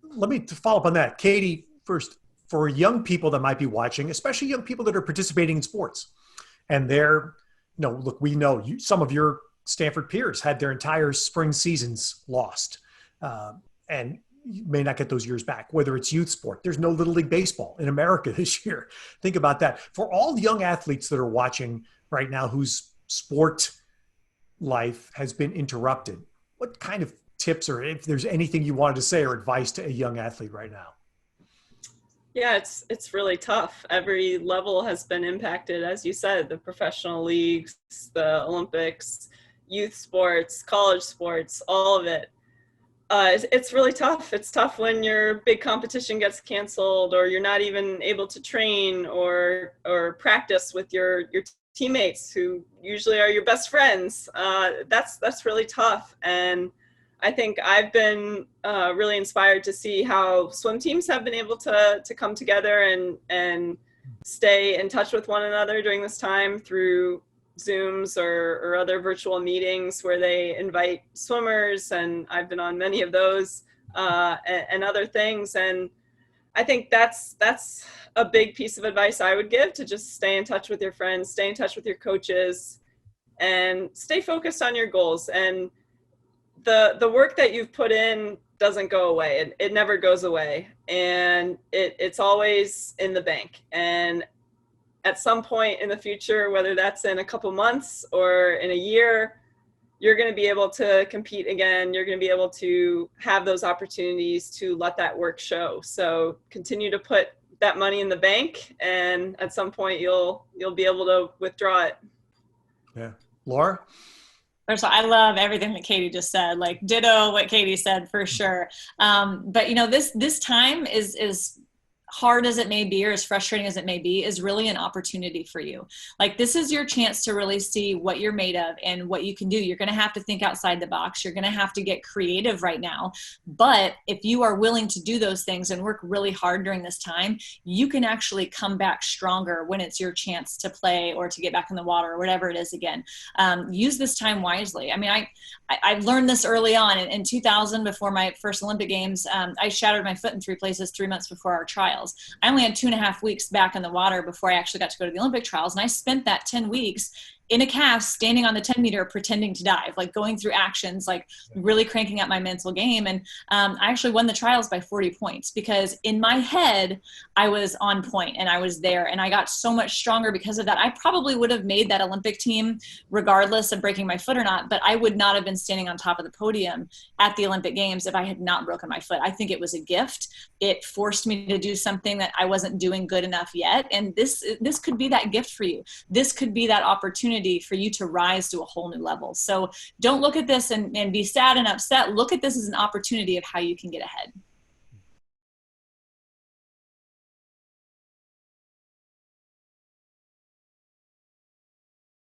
let me follow up on that. Katie, first, for young people that might be watching, especially young people that are participating in sports, and they're, look, we know some of your Stanford peers had their entire spring seasons lost, and you may not get those years back, whether it's youth sport. There's no Little League Baseball in America this year. Think about that. For all the young athletes that are watching right now whose sport life has been interrupted, what kind of tips, or if there's anything you wanted to say or advice to a young athlete right now? Yeah, it's really tough. Every level has been impacted, as you said, the professional leagues, the Olympics, youth sports, college sports, all of it. It's really tough. It's tough when your big competition gets canceled, or you're not even able to train or practice with your teammates who usually are your best friends. That's really tough. And I think I've been really inspired to see how swim teams have been able to come together and stay in touch with one another during this time through Zooms or other virtual meetings where they invite swimmers, and I've been on many of those and other things. And I think that's a big piece of advice I would give, to just stay in touch with your friends, stay in touch with your coaches, and stay focused on your goals. And the work that you've put in doesn't go away. It never goes away, and it's always in the bank. And at some point in the future, whether that's in a couple months or in a year, you're going to be able to compete again. You're going to be able to have those opportunities to let that work show. So continue to put that money in the bank, and at some point you'll be able to withdraw it. Yeah. Laura? So I love everything that Katie just said, like ditto what Katie said for sure. But this time is hard as it may be, or as frustrating as it may be, is really an opportunity for you. Like, this is your chance to really see what you're made of and what you can do. You're going to have to think outside the box. You're going to have to get creative right now. But if you are willing to do those things and work really hard during this time, you can actually come back stronger when it's your chance to play or to get back in the water or whatever it is again. Use this time wisely. I mean, I learned this early on. In 2000, before my first Olympic Games, I shattered my foot in 3 places 3 months before our trials. I only had 2.5 weeks back in the water before I actually got to go to the Olympic trials. And I spent that 10 weeks in a cast, standing on the 10 meter, pretending to dive, like going through actions, like really cranking up my mental game. And I actually won the trials by 40 points, because in my head, I was on point and I was there, and I got so much stronger because of that. I probably would have made that Olympic team regardless of breaking my foot or not, but I would not have been standing on top of the podium at the Olympic Games if I had not broken my foot. I think it was a gift. It forced me to do something that I wasn't doing good enough yet. And this could be that gift for you. This could be that opportunity for you to rise to a whole new level. So don't look at this and be sad and upset. Look at this as an opportunity of how you can get ahead.